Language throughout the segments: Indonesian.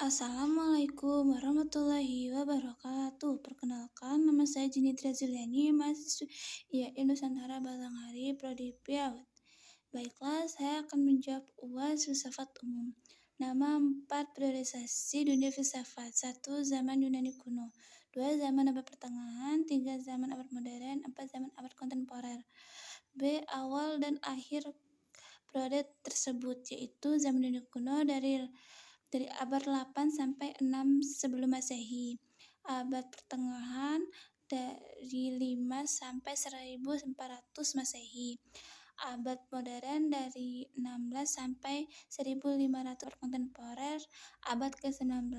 Assalamualaikum warahmatullahi wabarakatuh. Perkenalkan, nama saya Junitra Zuliani, mahasiswi IAIN Nusantara Batanghari, Prodi Piawat. Baiklah, saya akan menjawab UAS Filsafat Umum. Nama 4 priorisasi dunia filsafat. 1. Zaman Yunani kuno. 2. Zaman abad pertengahan. 3. Zaman abad modern. 4. Zaman abad kontemporer. B. Awal dan akhir periode tersebut, yaitu zaman Yunani kuno dari abad 8 sampai 6 sebelum Masehi. Abad pertengahan dari 5 sampai 1400 Masehi. Abad modern dari 16 sampai 1500 kontemporer. Abad ke-19.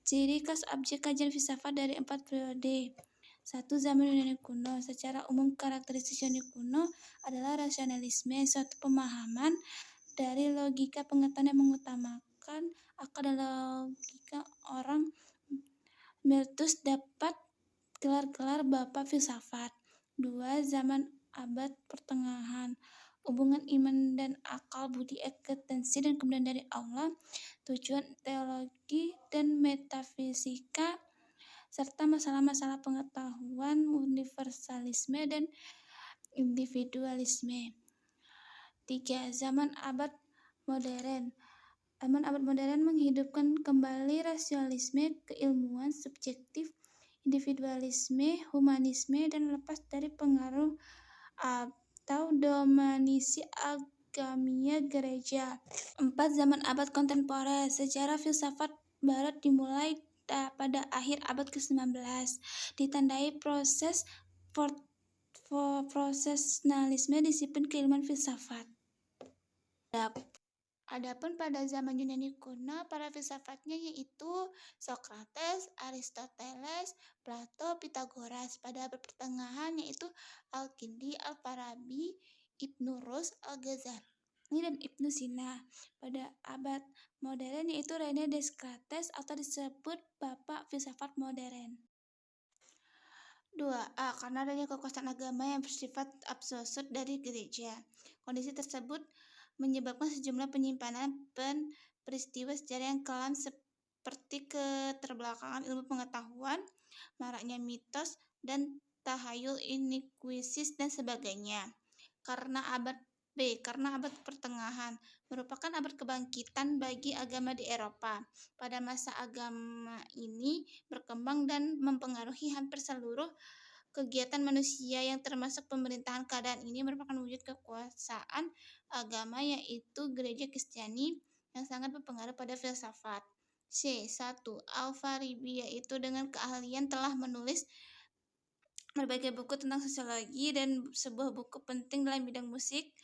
Ciri khas objek kajian filsafat dari 4 periode. 1. Zaman Yunani kuno. Secara umum karakteristik Yunani kuno adalah rasionalisme, suatu pemahaman dari logika pengetahuan yang mengutamakan akal dan logika. Orang Miltus dapat gelar bapak filsafat. 2. Zaman abad pertengahan. Hubungan iman dan akal, budi, eksistensi, dan kemudian dari Allah, tujuan teologi dan metafisika, serta masalah-masalah pengetahuan, universalisme, dan individualisme. 3. Zaman abad modern. Zaman abad modern menghidupkan kembali rasionalisme, keilmuan subjektif, individualisme, humanisme, dan lepas dari pengaruh atau dominasi agamia gereja. 4. Zaman abad kontemporer. Sejarah filsafat barat dimulai pada akhir abad ke-19, ditandai proses profesionalisme disiplin keilmuan filsafat. Adapun pada zaman Yunani kuno, para filsafatnya yaitu Sokrates, Aristoteles, Plato, Pythagoras. Pada abad pertengahan yaitu Al-Kindi, Al-Farabi, Ibnu Rus, Al-Ghazali, dan Ibnu Sina. Pada abad modern yaitu René Descartes atau disebut Bapak Filsafat Modern. 2a. Karena adanya kekuasaan agama yang bersifat absolut dari gereja. Kondisi tersebut menyebabkan sejumlah penyimpanan peristiwa sejarah yang kelam seperti keterbelakangan ilmu pengetahuan, maraknya mitos dan tahayul, inkuisis, dan sebagainya. Karena abad pertengahan merupakan abad kebangkitan bagi agama di Eropa. Pada masa agama ini berkembang dan mempengaruhi hampir seluruh kegiatan manusia yang termasuk pemerintahan. Keadaan ini merupakan wujud kekuasaan agama yaitu gereja Kristiani yang sangat berpengaruh pada filsafat. C. 1. Al-Farabi, yaitu dengan keahlian telah menulis berbagai buku tentang sosiologi dan sebuah buku penting dalam bidang musik,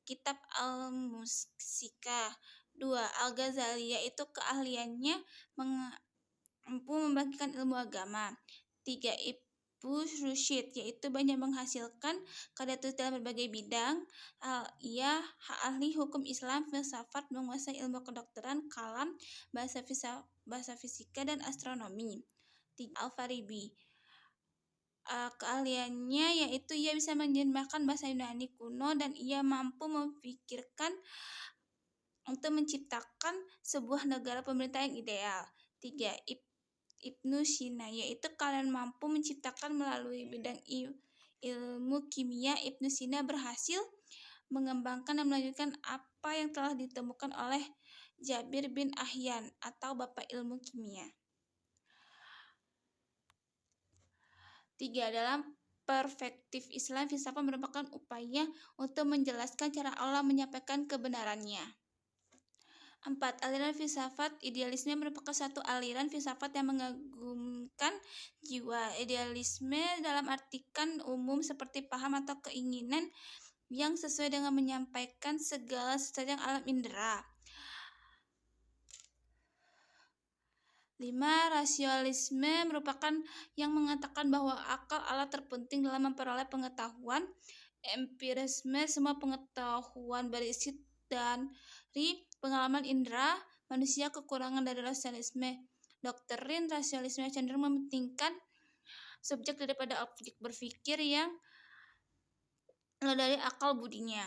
kitab Al-Musika. 2. Al-Ghazali, yaitu keahliannya mampu membagikan ilmu agama. 3. Ibnu Rushd, yaitu banyak menghasilkan karya tulis dalam berbagai bidang. Ia ahli hukum Islam, filsafat, menguasai ilmu kedokteran, kalam, bahasa fisika, dan astronomi. 3. Al-Farabi, keahliannya yaitu ia bisa menerjemahkan bahasa Yunani kuno dan ia mampu memikirkan untuk menciptakan sebuah negara pemerintah yang ideal. 3. Ibnu Sina, yaitu kalian mampu menciptakan melalui bidang ilmu kimia. Ibnu Sina berhasil mengembangkan dan melanjutkan apa yang telah ditemukan oleh Jabir bin Ahyan atau bapak ilmu kimia. 3. Dalam perspektif Islam, filsafat merupakan upaya untuk menjelaskan cara Allah menyampaikan kebenarannya. 4. Aliran filsafat idealisme merupakan suatu aliran filsafat yang mengagumkan jiwa. Idealisme dalam artikan umum seperti paham atau keinginan yang sesuai dengan menyampaikan segala sesuatu yang alam indera. 5. Rasionalisme merupakan yang mengatakan bahwa akal alat terpenting dalam memperoleh pengetahuan. Empirisme, semua pengetahuan berisi dari pengalaman indera manusia. Kekurangan dari rasionalisme. Doktrin rasionalisme cenderung mementingkan subjek daripada objek berpikir yang dari akal budinya.